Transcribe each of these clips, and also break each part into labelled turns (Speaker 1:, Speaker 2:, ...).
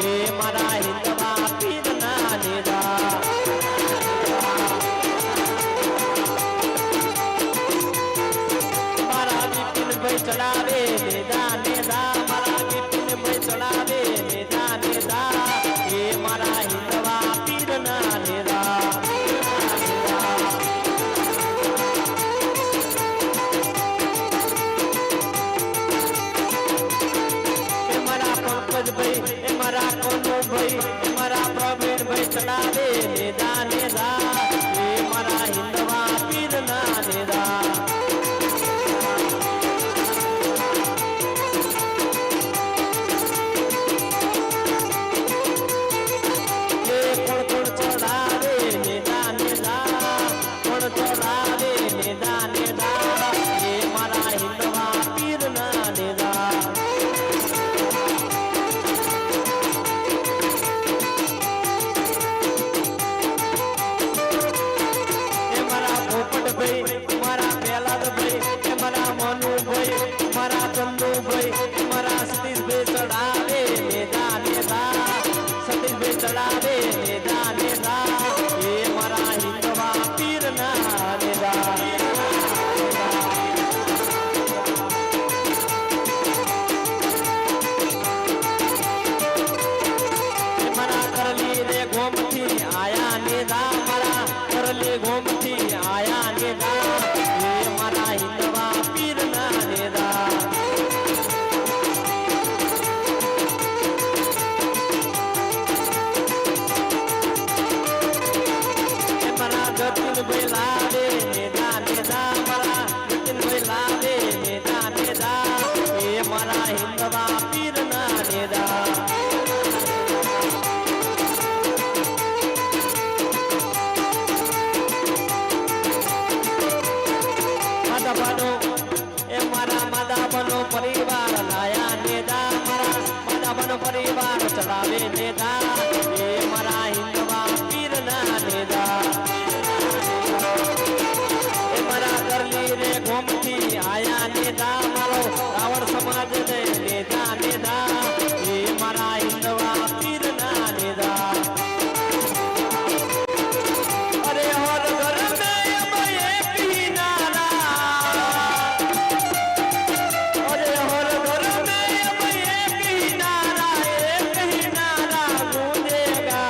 Speaker 1: એ મારા હિંદવા પીરના નેદા મારા વિપિનભાઈ ચડાવે નેદા નેદા મારા વિપિનભાઈ ચડાવે નેદા નેદા એ મારા હિંદવા પીરના નેદા भाई मारा कोनो भाई मारा प्रवीण भाई चढ़ावे नेदा नेदा ये मारा हिंदवा पीर ना नेदा ये कोण कोण चढ़ावे नेदा नेदा कोण चढ़ावे नेदा नेदा ये मारा हिंदवा पीर ना नेदा मारा प्रहलाद भाई मारा मनु भाई मारा चंदू भाई मारा सतीश भाई चढ़ावे नेदा नेदा सतीश भाई चढ़ावे नेदा नेदा ये मारा हिंदवा पीर ना नेदा मारा करली रे गोमती आया नेदा मारा करली गोमती आया नेदा ये मारा हिंदवा पीर ना नेदा मारा जतिन भाई लावे नेदा नेदा मारा जतिन भाई लावे नेदा नेदा ये मारा हिंदवा पीर ना नेदा मादाबनो परिवार लाया नेदा मारा मादाबनो परिवार चढ़ावे नेदा ये मारा हिंदवा पीर ना नेदा ये मारा करली रे गोमती आया नेदा मारो रावण समाज ने नेदा नेदा ये मारा हिंदवा पीर ना नेदा अरे हर घर में अब एक ही नारा गूंजेगा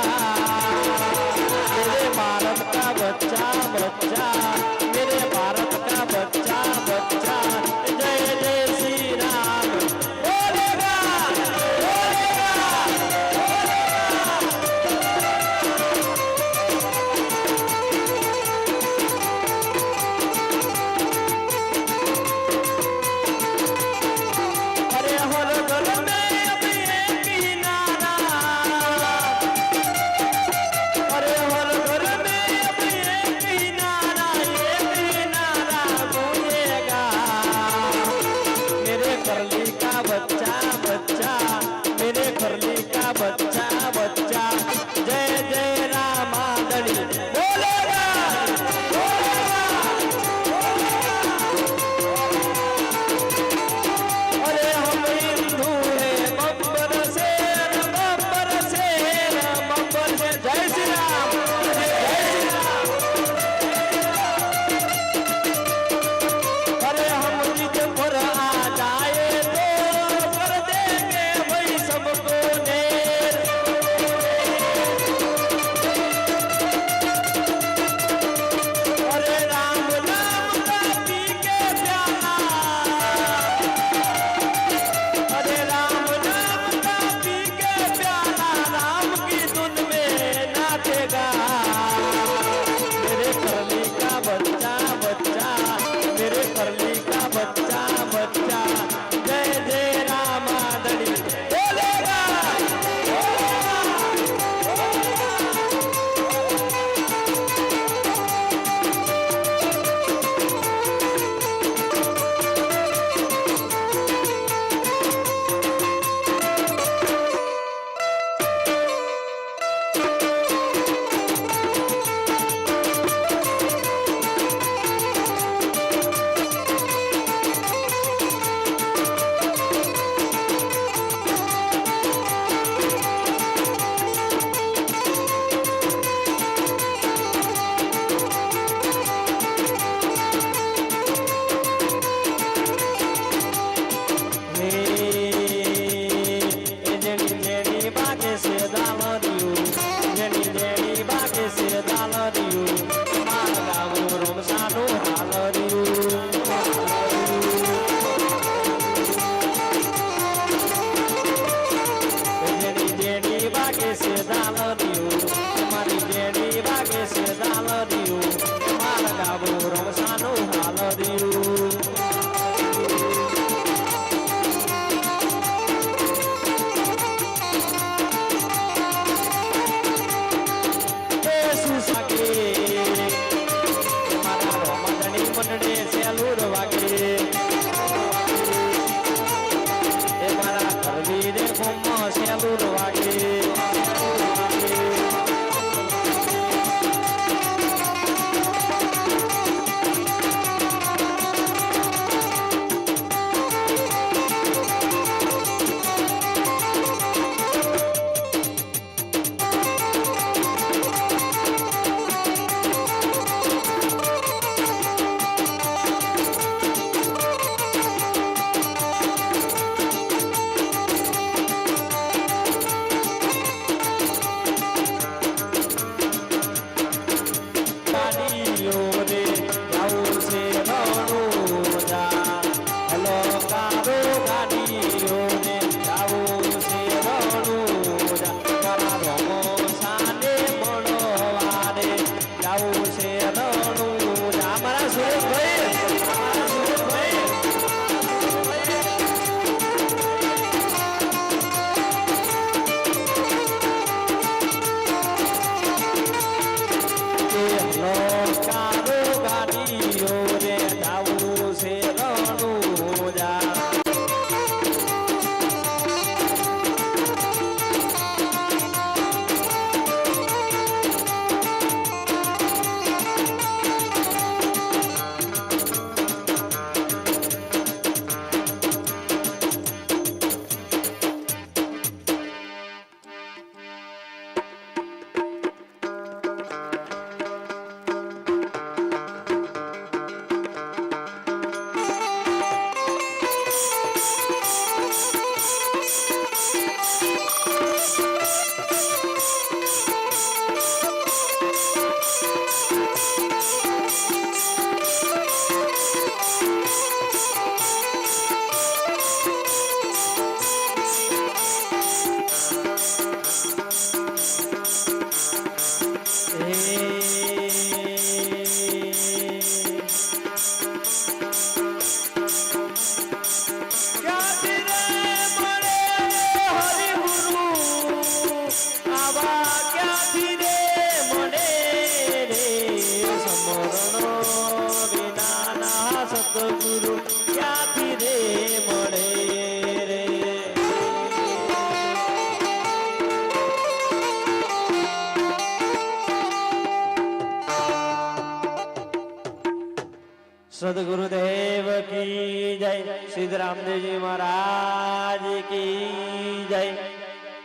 Speaker 1: સદગુરુદેવ કી જય, સિદ્ધ રામદેવજી મહારાજ કી જય,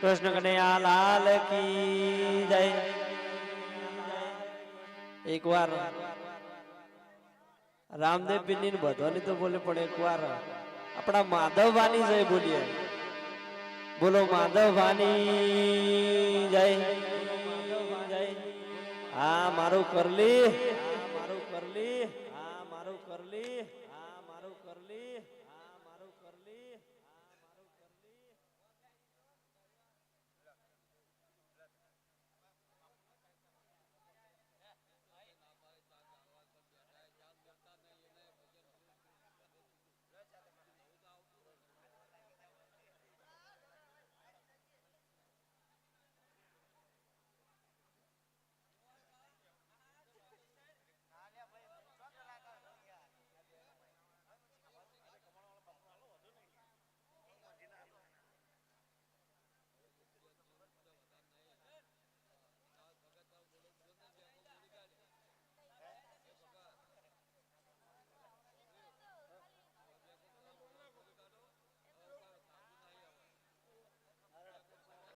Speaker 1: કૃષ્ણ કનૈયા લાલ કી જય. એક વાર રામદેવ પીરની બધાની તો બોલે, પણ એક વાર આપણા માધવવાની જય બોલીએ. બોલો માધવવાની જય. હા મારું કરલી